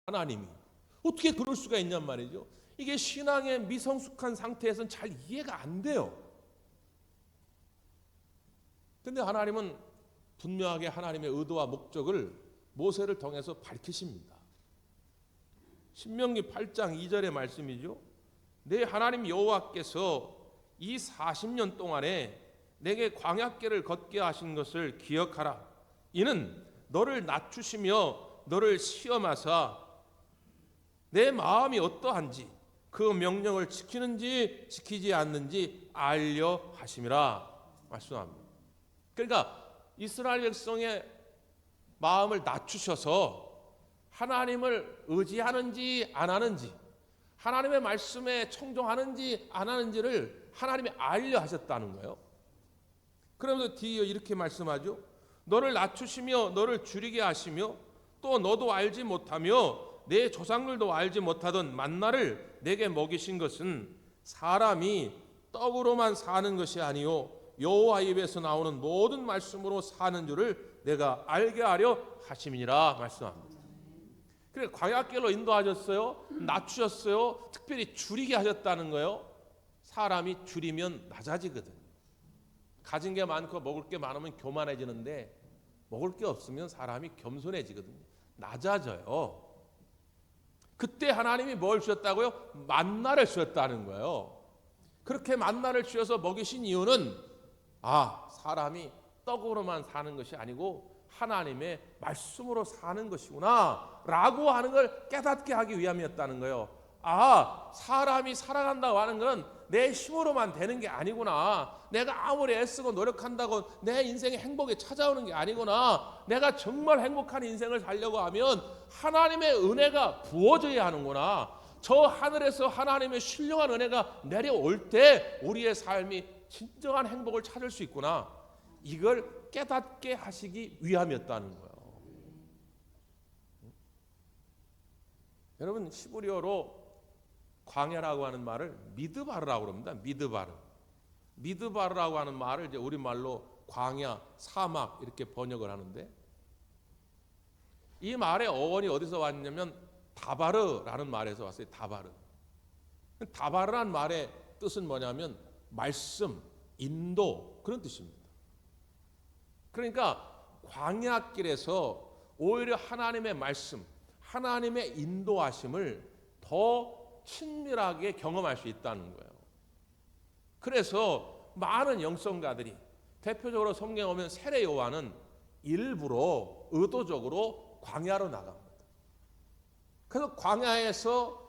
하나님이 어떻게 그럴 수가 있냔 말이죠. 이게 신앙의 미성숙한 상태에서는 잘 이해가 안 돼요. 근데 하나님은 분명하게 하나님의 의도와 목적을 모세를 통해서 밝히십니다. 신명기 8장 2절의 말씀이죠. 내 하나님 여호와께서 이 40년 동안에 내게 광야길을 걷게 하신 것을 기억하라. 이는 너를 낮추시며 너를 시험하사 내 마음이 어떠한지 그 명령을 지키는지 지키지 않는지 알려 하심이라 말씀합니다. 그러니까 이스라엘 백성의 마음을 낮추셔서 하나님을 의지하는지 안 하는지, 하나님의 말씀에 청종하는지 안 하는지를 하나님이 알려 하셨다는 거예요. 그러면서 뒤에 이렇게 말씀하죠. 너를 낮추시며 너를 줄이게 하시며 또 너도 알지 못하며 내 조상들도 알지 못하던 만나를 내게 먹이신 것은 사람이 떡으로만 사는 것이 아니요 여호와 입에서 나오는 모든 말씀으로 사는 줄을 내가 알게 하려 하심이니라 말씀합니다. 그래 광야길로 인도하셨어요. 낮추셨어요. 특별히 줄이게 하셨다는 거예요. 사람이 줄이면 낮아지거든요. 가진 게 많고 먹을 게 많으면 교만해지는데 먹을 게 없으면 사람이 겸손해지거든요. 낮아져요. 그때 하나님이 뭘 주셨다고요? 만나를 주셨다는 거예요. 그렇게 만나를 주셔서 먹이신 이유는 사람이 떡으로만 사는 것이 아니고 하나님의 말씀으로 사는 것이구나 라고 하는 걸 깨닫게 하기 위함이었다는 거예요. 사람이 살아간다고 하는 건 내 힘으로만 되는 게 아니구나. 내가 아무리 애쓰고 노력한다고 내 인생의 행복이 찾아오는 게 아니구나. 내가 정말 행복한 인생을 살려고 하면 하나님의 은혜가 부어져야 하는구나. 저 하늘에서 하나님의 신령한 은혜가 내려올 때 우리의 삶이 진정한 행복을 찾을 수 있구나. 이걸 깨닫게 하시기 위함이었다는 거예요. 여러분 히브리어로 광야라고 하는 말을 미드바르라고 합니다. 미드바르라고 하는 말을 이제 우리말로 광야, 사막 이렇게 번역을 하는데 이 말의 어원이 어디서 왔냐면 다바르라는 말에서 왔어요. 다바르란 말의 뜻은 뭐냐면 말씀, 인도 그런 뜻입니다. 그러니까 광야길에서 오히려 하나님의 말씀, 하나님의 인도하심을 더 친밀하게 경험할 수 있다는 거예요. 그래서 많은 영성가들이 대표적으로 성경에 오면 세례 요한은 일부러 의도적으로 광야로 나갑니다. 그래서 광야에서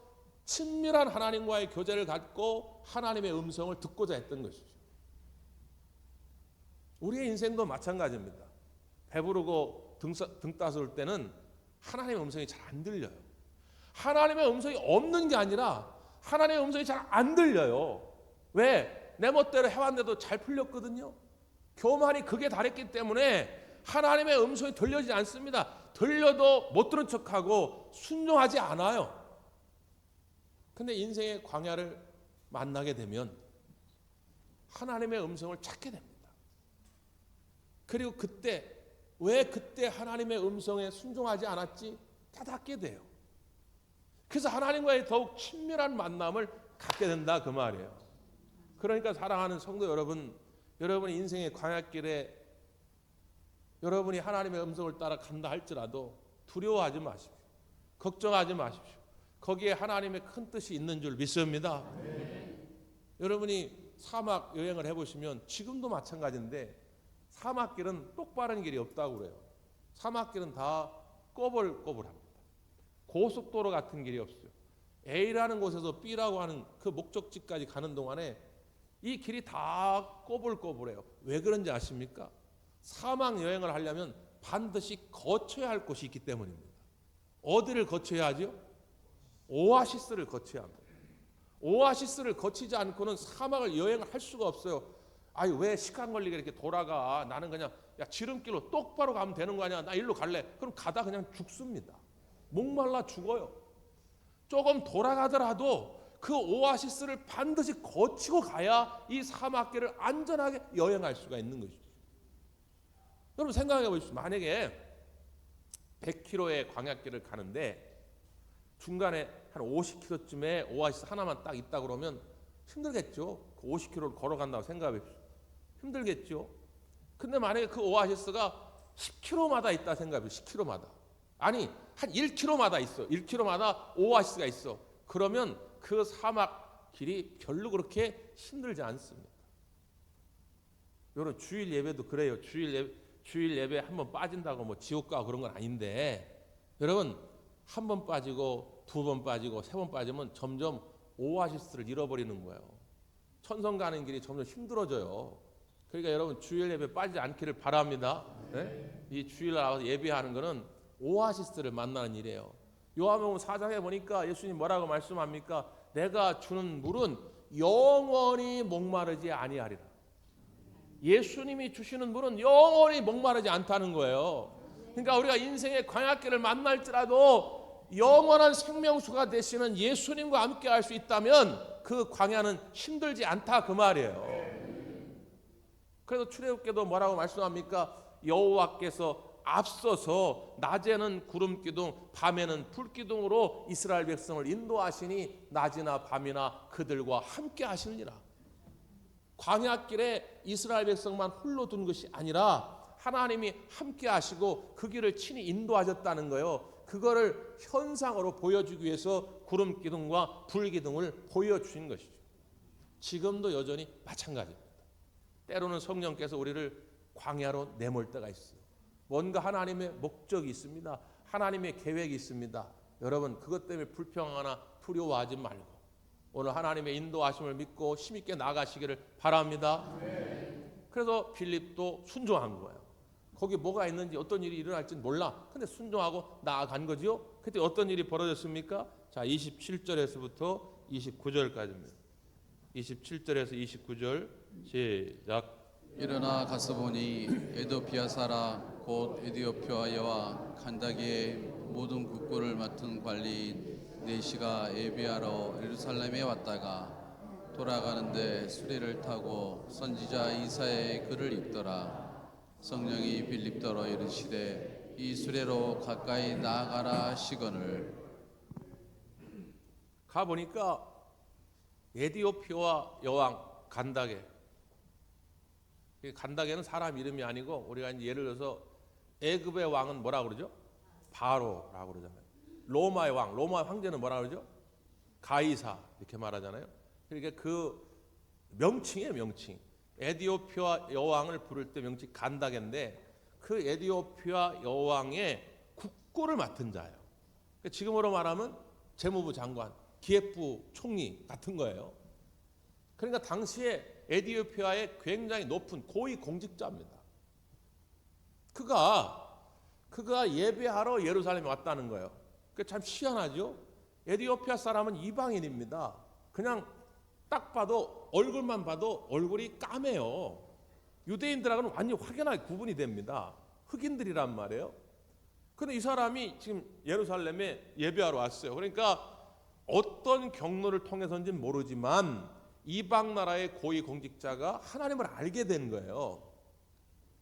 친밀한 하나님과의 교제를 갖고 하나님의 음성을 듣고자 했던 것이죠. 우리의 인생도 마찬가지입니다. 배부르고 등 따스울 때는 하나님의 음성이 잘 안 들려요. 하나님의 음성이 없는 게 아니라 하나님의 음성이 잘 안 들려요. 왜? 내 멋대로 해왔는데도 잘 풀렸거든요. 교만이 극에 달했기 때문에 하나님의 음성이 들려지지 않습니다. 들려도 못 들은 척하고 순종하지 않아요. 근데 인생의 광야를 만나게 되면 하나님의 음성을 찾게 됩니다. 그리고 왜 그때 하나님의 음성에 순종하지 않았지? 깨닫게 돼요. 그래서 하나님과의 더욱 친밀한 만남을 갖게 된다 그 말이에요. 그러니까 사랑하는 성도 여러분, 여러분의 인생의 광야길에 여러분이 하나님의 음성을 따라 간다 할지라도 두려워하지 마십시오. 걱정하지 마십시오. 거기에 하나님의 큰 뜻이 있는 줄 믿습니다. 여러분이 사막 여행을 해보시면 지금도 마찬가지인데 사막길은 똑바른 길이 없다고 그래요. 사막길은 다 꼬불꼬불합니다. 고속도로 같은 길이 없어요. A라는 곳에서 B라고 하는 그 목적지까지 가는 동안에 이 길이 다 꼬불꼬불해요. 왜 그런지 아십니까? 사막 여행을 하려면 반드시 거쳐야 할 곳이 있기 때문입니다. 어디를 거쳐야 하죠? 오아시스를 거쳐야 합니다. 오아시스를 거치지 않고는 사막을 여행을 할 수가 없어요. 왜 시간 걸리게 이렇게 돌아가? 나는 그냥 지름길로 똑바로 가면 되는 거 아니야? 나 일로 갈래. 그럼 가다 그냥 죽습니다. 목말라 죽어요. 조금 돌아가더라도 그 오아시스를 반드시 거치고 가야 이 사막길을 안전하게 여행할 수가 있는 것이죠. 여러분 생각해 보십시오. 만약에 100km의 광야길을 가는데 중간에 한 50km쯤에 오아시스 하나만 딱 있다 그러면 힘들겠죠. 그 50km를 걸어간다고 생각해 봅시다. 힘들겠죠. 근데 만약에 그 오아시스가 10km마다 있다 생각해 봅시다. 10km마다. 아니 한 1km마다 있어. 1km마다 오아시스가 있어. 그러면 그 사막 길이 별로 그렇게 힘들지 않습니다. 여러분 주일 예배도 그래요. 주일 예배 한 번 빠진다고 뭐 지옥 가고 그런 건 아닌데, 여러분 한 번 빠지고 두 번 빠지고 세 번 빠지면 점점 오아시스를 잃어버리는 거예요. 천성 가는 길이 점점 힘들어져요. 그러니까 여러분 주일 예배 빠지지 않기를 바랍니다. 네? 이 주일 나와서 예배하는 거는 오아시스를 만나는 일이에요. 요한복음 4장에 보니까 예수님 뭐라고 말씀합니까? 내가 주는 물은 영원히 목마르지 아니하리라. 예수님이 주시는 물은 영원히 목마르지 않다는 거예요. 그러니까 우리가 인생의 광야길을 만날지라도 영원한 생명수가 되시는 예수님과 함께 할 수 있다면 그 광야는 힘들지 않다 그 말이에요. 그래서 출애굽기도 뭐라고 말씀합니까? 여호와께서 앞서서 낮에는 구름 기둥 밤에는 불 기둥으로 이스라엘 백성을 인도하시니 낮이나 밤이나 그들과 함께 하시느니라. 광야길에 이스라엘 백성만 홀로 둔 것이 아니라 하나님이 함께 하시고 그 길을 친히 인도하셨다는 거예요. 그거를 현상으로 보여주기 위해서 구름 기둥과 불 기둥을 보여주신 것이죠. 지금도 여전히 마찬가지입니다. 때로는 성령께서 우리를 광야로 내몰 때가 있어요. 뭔가 하나님의 목적이 있습니다. 하나님의 계획이 있습니다. 여러분 그것 때문에 불평하거나 두려워하지 말고 오늘 하나님의 인도하심을 믿고 힘있게 나가시기를 바랍니다. 그래서 빌립도 순종한 거예요. 거기 뭐가 있는지 어떤 일이 일어날지는 몰라. 근데 순종하고 나아간 거지요. 그때 어떤 일이 벌어졌습니까? 자, 27절에서부터 29절까지입니다. 27절에서 29절 시작. 일어나 가서 보니 에도피아 사람 곧 에디오피아 여왕 칸다기의 모든 국고를 맡은 관리인 네시가 예비하러 예루살렘에 왔다가 돌아가는데 수레를 타고 선지자 이사야의 글을 읽더라. 성령이 빌립더러 이르시되 이 수레로 가까이 나아가라 하시거늘. 가보니까 에디오피아 여왕 간다게. 간다게는 사람 이름이 아니고 우리가 이제 예를 들어서 애굽의 왕은 뭐라 그러죠? 바로라고 그러잖아요. 로마의 왕, 로마 황제는 뭐라 그러죠? 가이사 이렇게 말하잖아요. 그러니까 그 명칭이에요, 명칭. 에디오피아 여왕을 부를 때 명칭 간다게인데 그 에디오피아 여왕의 국고를 맡은 자예요. 그러니까 지금으로 말하면 재무부 장관, 기획부 총리 같은 거예요. 그러니까 당시에 에디오피아의 굉장히 높은 고위 공직자입니다. 그가 예배하러 예루살렘에 왔다는 거예요. 그게 참 희한하죠. 에디오피아 사람은 이방인입니다. 그냥 딱 봐도 얼굴만 봐도 얼굴이 까매요. 유대인들하고는 완전히 확연하게 구분이 됩니다. 흑인들이란 말이에요. 그런데 이 사람이 지금 예루살렘에 예배하러 왔어요. 그러니까 어떤 경로를 통해서인지는 모르지만 이방 나라의 고위 공직자가 하나님을 알게 된 거예요.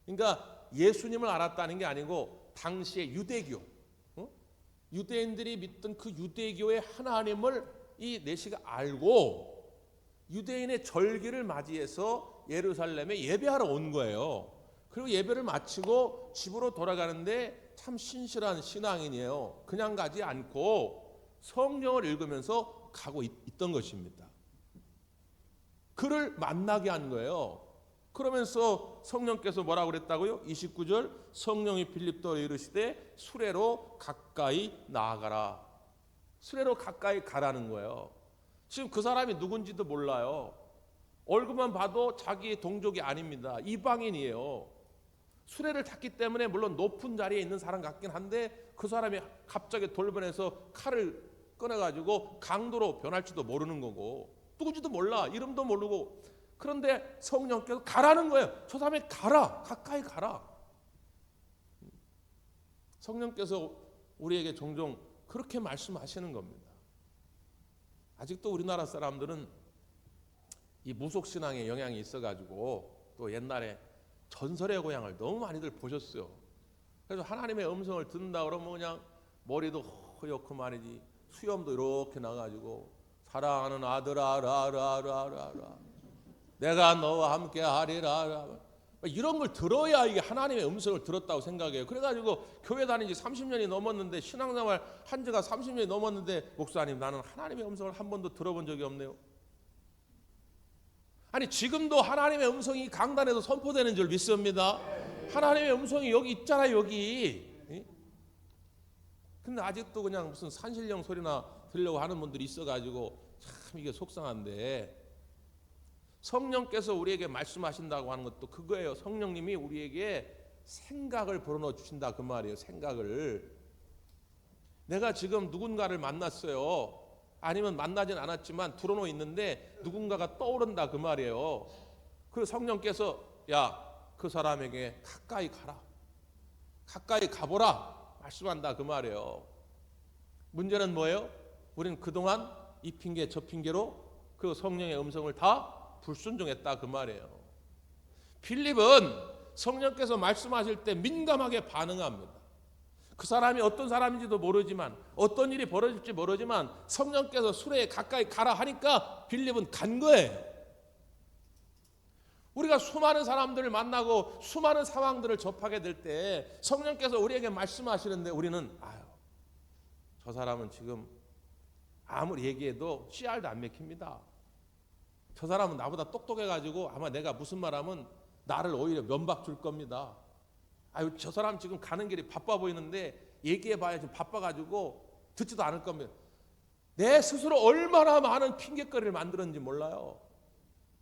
그러니까 예수님을 알았다는 게 아니고 당시의 유대교, 유대인들이 믿던 그 유대교의 하나님을 이 네시가 알고 유대인의 절기를 맞이해서 예루살렘에 예배하러 온 거예요. 그리고 예배를 마치고 집으로 돌아가는데 참 신실한 신앙인이에요. 그냥 가지 않고 성경을 읽으면서 가고 있던 것입니다. 그를 만나게 한 거예요. 그러면서 성령께서 뭐라고 그랬다고요? 29절 성령이 빌립더로 이르시되 수레로 가까이 나아가라. 수레로 가까이 가라는 거예요. 지금 그 사람이 누군지도 몰라요. 얼굴만 봐도 자기 동족이 아닙니다. 이방인이에요. 수레를 탔기 때문에 물론 높은 자리에 있는 사람 같긴 한데 그 사람이 갑자기 돌변해서 칼을 꺼내가지고 강도로 변할지도 모르는 거고 누구지도 몰라. 이름도 모르고. 그런데 성령께서 가라는 거예요. 저 사람이 가라. 가까이 가라. 성령께서 우리에게 종종 그렇게 말씀하시는 겁니다. 아직도 우리나라 사람들은 이 무속신앙의 영향이 있어가지고 또 옛날에 전설의 고향을 너무 많이들 보셨어요. 그래서 하나님의 음성을 듣는다 그러면 그냥 머리도 허옇고 말이지 수염도 이렇게 나가지고 사랑하는 아들아 라라라라라 내가 너와 함께 하리라 이런 걸 들어야 이게 하나님의 음성을 들었다고 생각해요. 그래가지고 교회 다닌 지 30년이 넘었는데 신앙생활 한 지가 30년이 넘었는데 목사님 나는 하나님의 음성을 한 번도 들어본 적이 없네요. 아니 지금도 하나님의 음성이 강단에서 선포되는 줄 믿습니다. 하나님의 음성이 여기 있잖아요. 여기. 근데 아직도 그냥 무슨 산신령 소리나 들으려고 하는 분들이 있어가지고 참 이게 속상한데 성령께서 우리에게 말씀하신다고 하는 것도 그거예요. 성령님이 우리에게 생각을 불어넣어 주신다 그 말이에요. 생각을. 내가 지금 누군가를 만났어요. 아니면 만나진 않았지만 불어넣어 있는데 누군가가 떠오른다 그 말이에요. 그 성령께서 야, 그 사람에게 가까이 가라. 가까이 가보라. 말씀한다 그 말이에요. 문제는 뭐예요? 우리는 그동안 이 핑계 저 핑계로 그 성령의 음성을 다 불순종했다 그 말이에요. 빌립은 성령께서 말씀하실 때 민감하게 반응합니다. 그 사람이 어떤 사람인지도 모르지만 어떤 일이 벌어질지 모르지만 성령께서 수레에 가까이 가라 하니까 빌립은 간 거예요. 우리가 수많은 사람들을 만나고 수많은 상황들을 접하게 될 때 성령께서 우리에게 말씀하시는데 우리는 저 사람은 지금 아무리 얘기해도 씨알도 안 맥힙니다. 저 사람은 나보다 똑똑해가지고 아마 내가 무슨 말하면 나를 오히려 면박 줄 겁니다. 저 사람 지금 가는 길이 바빠 보이는데 얘기해봐야 지금 바빠가지고 듣지도 않을 겁니다. 내 스스로 얼마나 많은 핑계거리를 만들었는지 몰라요.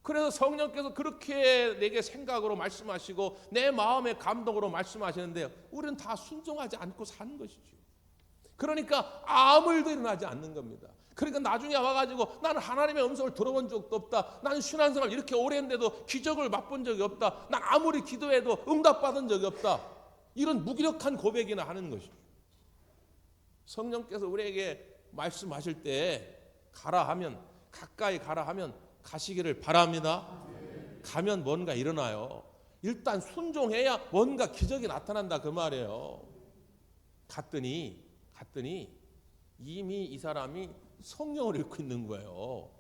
그래서 성령께서 그렇게 내게 생각으로 말씀하시고 내 마음의 감동으로 말씀하시는데 우리는 다 순종하지 않고 사는 것이죠. 그러니까 아무 일도 일어나지 않는 겁니다. 그러니까 나중에 와가지고 나는 하나님의 음성을 들어본 적도 없다. 나는 신앙생활 이렇게 오래 했는데도 기적을 맛본 적이 없다. 난 아무리 기도해도 응답받은 적이 없다. 이런 무기력한 고백이나 하는 것이죠. 성령께서 우리에게 말씀하실 때 가라 하면 가까이 가라 하면 가시기를 바랍니다. 가면 뭔가 일어나요. 일단 순종해야 뭔가 기적이 나타난다 그 말이에요. 갔더니 이미 이 사람이 성령을 읽고 있는 거예요.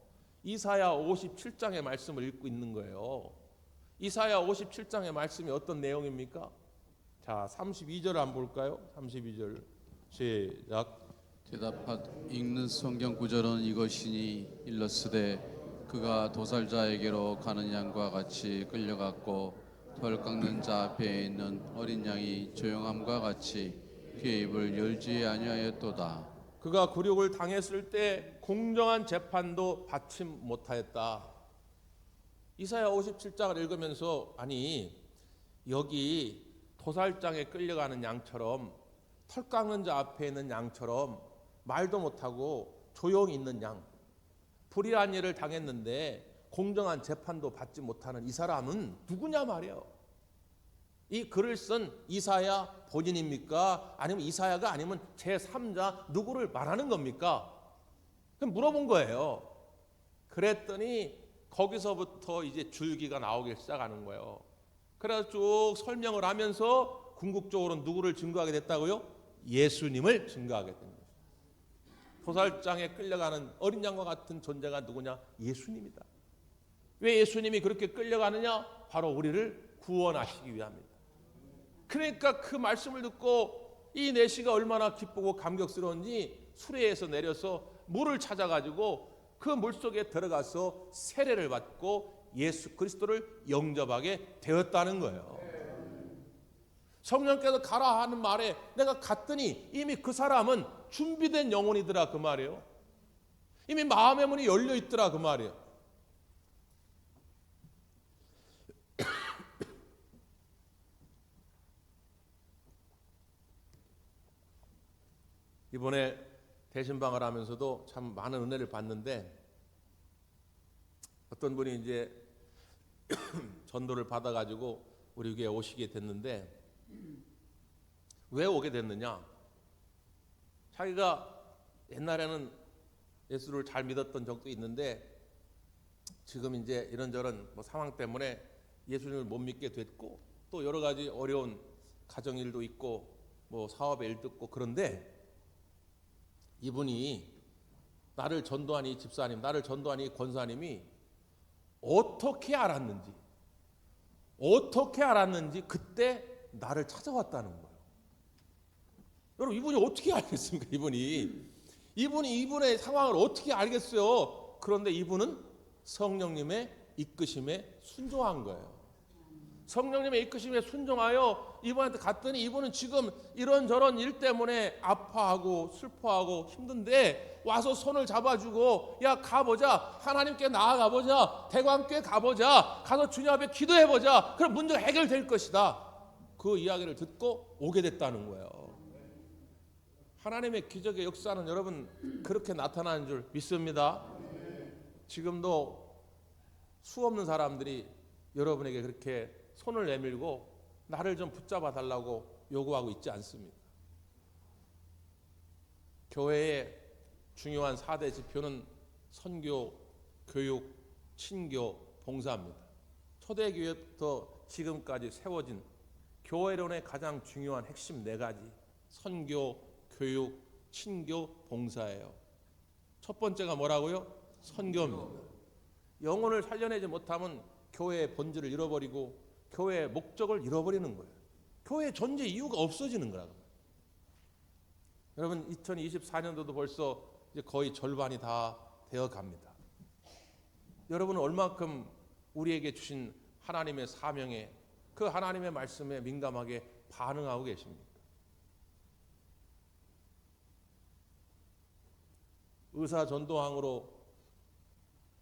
이사야 57장의 말씀을 읽고 있는 거예요. 이사야 57장의 말씀이 어떤 내용입니까? 자, 32절을 한번 볼까요? 32절 시작. 대답하 읽는 성경 구절은 이것이니 일러스되 그가 도살자에게로 가는 양과 같이 끌려갔고 털 깎는 자 앞에 있는 어린 양이 조용함과 같이 그의 입을 열지 아니하였도다. 그가 굴욕을 당했을 때 공정한 재판도 받지 못하였다. 이사야 57장을 읽으면서 여기 도살장에 끌려가는 양처럼 털 깎는 자 앞에 있는 양처럼 말도 못하고 조용히 있는 양, 불의한 일을 당했는데 공정한 재판도 받지 못하는 이 사람은 누구냐 말이에요. 이 글을 쓴 이사야 본인입니까? 아니면 이사야가 아니면 제3자 누구를 말하는 겁니까? 그럼 물어본 거예요. 그랬더니 거기서부터 이제 줄기가 나오기 시작하는 거예요. 그래서 쭉 설명을 하면서 궁극적으로 누구를 증거하게 됐다고요? 예수님을 증거하게 된 거예요. 도살장에 끌려가는 어린 양과 같은 존재가 누구냐? 예수님이다. 왜 예수님이 그렇게 끌려가느냐? 바로 우리를 구원하시기 위함이다. 그러니까 그 말씀을 듣고 이 내시가 얼마나 기쁘고 감격스러운지 수레에서 내려서 물을 찾아가지고 그 물속에 들어가서 세례를 받고 예수 그리스도를 영접하게 되었다는 거예요. 성령께서 가라 하는 말에 내가 갔더니 이미 그 사람은 준비된 영혼이더라 그 말이에요. 이미 마음의 문이 열려 있더라 그 말이에요. 이번에 대신방을 하면서도 참 많은 은혜를 받는데 어떤 분이 이제 전도를 받아가지고 우리 교회에 오시게 됐는데 왜 오게 됐느냐? 자기가 옛날에는 예수를 잘 믿었던 적도 있는데 지금 이제 이런저런 상황 때문에 예수님을 못 믿게 됐고 또 여러 가지 어려운 가정일도 있고 사업의 일도 있고 그런데 이분이 나를 전도한 이 집사님, 나를 전도한 이 권사님이 어떻게 알았는지 그때 나를 찾아왔다는 거예요. 여러분, 이분이 어떻게 알겠습니까? 이분이 이분의 상황을 어떻게 알겠어요? 그런데 이분은 성령님의 이끄심에 순종한 거예요. 성령님의 이끄심에 순종하여 이분한테 갔더니 이분은 지금 이런저런 일 때문에 아파하고 슬퍼하고 힘든데 와서 손을 잡아주고, 야, 가보자, 하나님께 나아가보자, 대광교회 가보자, 가서 주님 앞에 기도해보자, 그럼 문제가 해결될 것이다. 그 이야기를 듣고 오게 됐다는 거예요. 하나님의 기적의 역사는 여러분 그렇게 나타나는 줄 믿습니다. 지금도 수없는 사람들이 여러분에게 그렇게 손을 내밀고 나를 좀 붙잡아 달라고 요구하고 있지 않습니까? 교회의 중요한 4대 지표는 선교, 교육, 친교, 봉사입니다. 초대교회부터 지금까지 세워진 교회론의 가장 중요한 핵심 4가지, 선교, 교육, 친교, 봉사예요. 첫 번째가 뭐라고요? 선교입니다. 영혼을 살려내지 못하면 교회의 본질을 잃어버리고 교회의 목적을 잃어버리는 거예요. 교회의 존재 이유가 없어지는 거라고. 여러분, 2024년도도 벌써 이제 거의 절반이 다 되어 갑니다. 여러분은 얼마큼 우리에게 주신 하나님의 사명에, 그 하나님의 말씀에 민감하게 반응하고 계십니까? 의사 전도항으로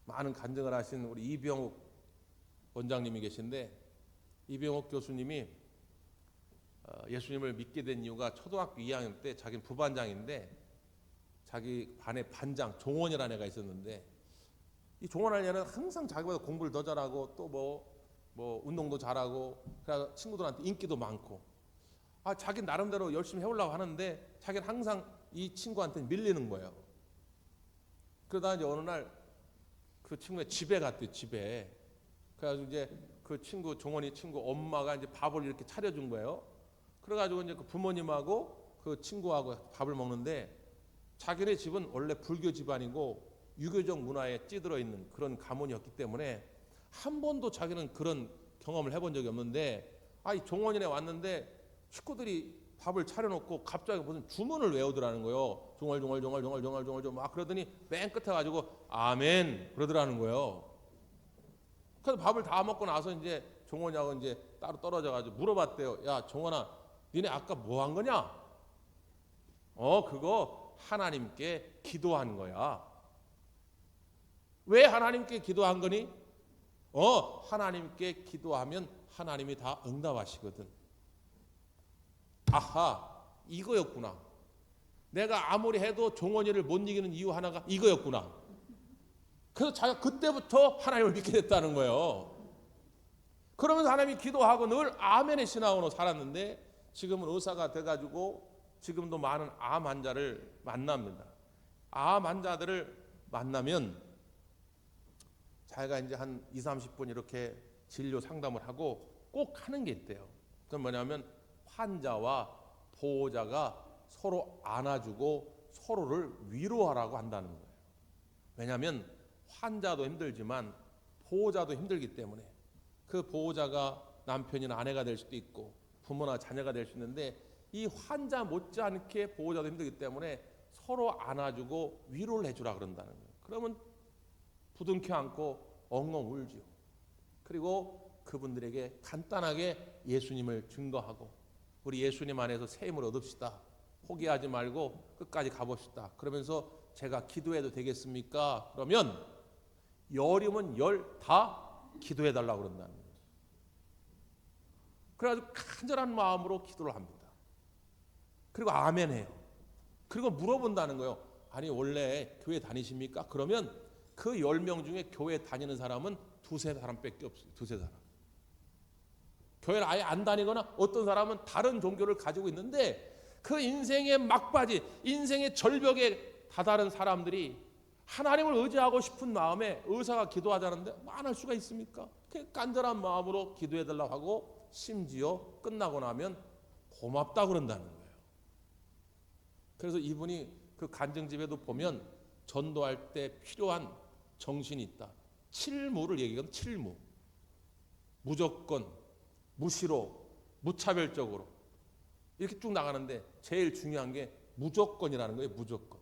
많은 간증을 하신 우리 이병욱 원장님이 계신데, 이병욱 교수님이 예수님을 믿게 된 이유가 초등학교 2학년 때 자기는 부반장인데 자기 반에 반장 종원이라는 애가 있었는데, 이 종원이라는 애는 항상 자기보다 공부를 더 잘하고 또 뭐 운동도 잘하고 그래서 친구들한테 인기도 많고, 자기 나름대로 열심히 해오려고 하는데 자기는 항상 이 친구한테 밀리는 거예요. 그러다 이제 어느 날 그 친구의 집에 갔대요. 집에. 그래가지고 이제 그 친구, 종원이 친구 엄마가 이제 밥을 이렇게 차려준 거예요. 그래가지고 이제 그 부모님하고 그 친구하고 밥을 먹는데, 자기네 집은 원래 불교 집안이고 유교적 문화에 찌들어 있는 그런 가문이었기 때문에 한 번도 자기는 그런 경험을 해본 적이 없는데, 이 종원이네 왔는데 식구들이 밥을 차려놓고 갑자기 무슨 주문을 외우더라는 거예요. 종얼종얼 막 그러더니 맨 끝에 가지고 아멘 그러더라는 거예요. 그래서 밥을 다 먹고 나서 이제 종원이하고 이제 따로 떨어져 가지고 물어봤대요. 야, 종원아, 니네 아까 뭐 한 거냐? 그거 하나님께 기도한 거야. 왜 하나님께 기도한 거니? 하나님께 기도하면 하나님이 다 응답하시거든. 아하, 이거였구나. 내가 아무리 해도 종원이를 못 이기는 이유 하나가 이거였구나. 그래서 자기가 그때부터 하나님을 믿게 됐다는 거예요. 그러면서 하나님이 기도하고 늘 아멘의 신앙으로 살았는데, 지금은 의사가 돼가지고 지금도 많은 암 환자를 만납니다. 암 환자들을 만나면 자기가 이제 한 20-30분 이렇게 진료 상담을 하고 꼭 하는 게 있대요. 그건 뭐냐면 환자와 보호자가 서로 안아주고 서로를 위로하라고 한다는 거예요. 왜냐하면 환자도 힘들지만 보호자도 힘들기 때문에, 그 보호자가 남편이나 아내가 될 수도 있고 부모나 자녀가 될 수 있는데, 이 환자 못지않게 보호자도 힘들기 때문에 서로 안아주고 위로를 해주라 그런다는 거예요. 그러면 부둥켜 안고 엉엉 울죠. 그리고 그분들에게 간단하게 예수님을 증거하고, 우리 예수님 안에서 새 힘을 얻읍시다, 포기하지 말고 끝까지 가봅시다, 그러면서 제가 기도해도 되겠습니까? 그러면 열이면 열 다 기도해달라고 그런다는 거예요. 그래가지고 간절한 마음으로 기도를 합니다. 그리고 아멘 해요. 그리고 물어본다는 거예요. 아니, 원래 교회 다니십니까? 그러면 그 10명 중에 교회 다니는 사람은 2-3사람밖에 없어요. 2-3사람. 교회를 아예 안 다니거나 어떤 사람은 다른 종교를 가지고 있는데, 그 인생의 막바지, 인생의 절벽에 다다른 사람들이 하나님을 의지하고 싶은 마음에 의사가 기도하자는데 안 할 수가 있습니까? 그 간절한 마음으로 기도해달라고 하고, 심지어 끝나고 나면 고맙다 그런다는 거예요. 그래서 이분이 그 간증집에도 보면 전도할 때 필요한 정신이 있다. 칠무를 얘기하거든. 칠무. 무조건, 무시로, 무차별적으로 이렇게 쭉 나가는데 제일 중요한 게 무조건이라는 거예요. 무조건.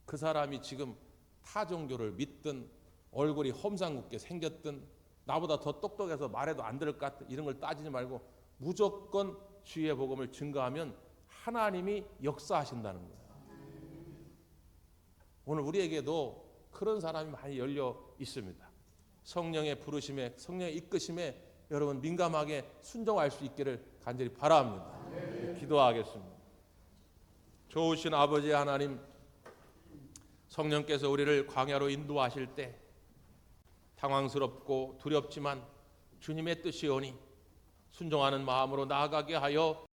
그 사람이 지금 타 종교를 믿든 얼굴이 험상궂게 생겼든 나보다 더 똑똑해서 말해도 안 들을 것 같은 이런 걸 따지지 말고 무조건 주의 복음을 증거하면 하나님이 역사하신다는 거예요. 오늘 우리에게도 그런 사람이 많이 열려 있습니다. 성령의 부르심에, 성령의 이끄심에 여러분 민감하게 순종할 수 있기를 간절히 바랍니다. 기도하겠습니다. 좋으신 아버지 하나님, 성령께서 우리를 광야로 인도하실 때 당황스럽고 두렵지만 주님의 뜻이오니 순종하는 마음으로 나아가게 하여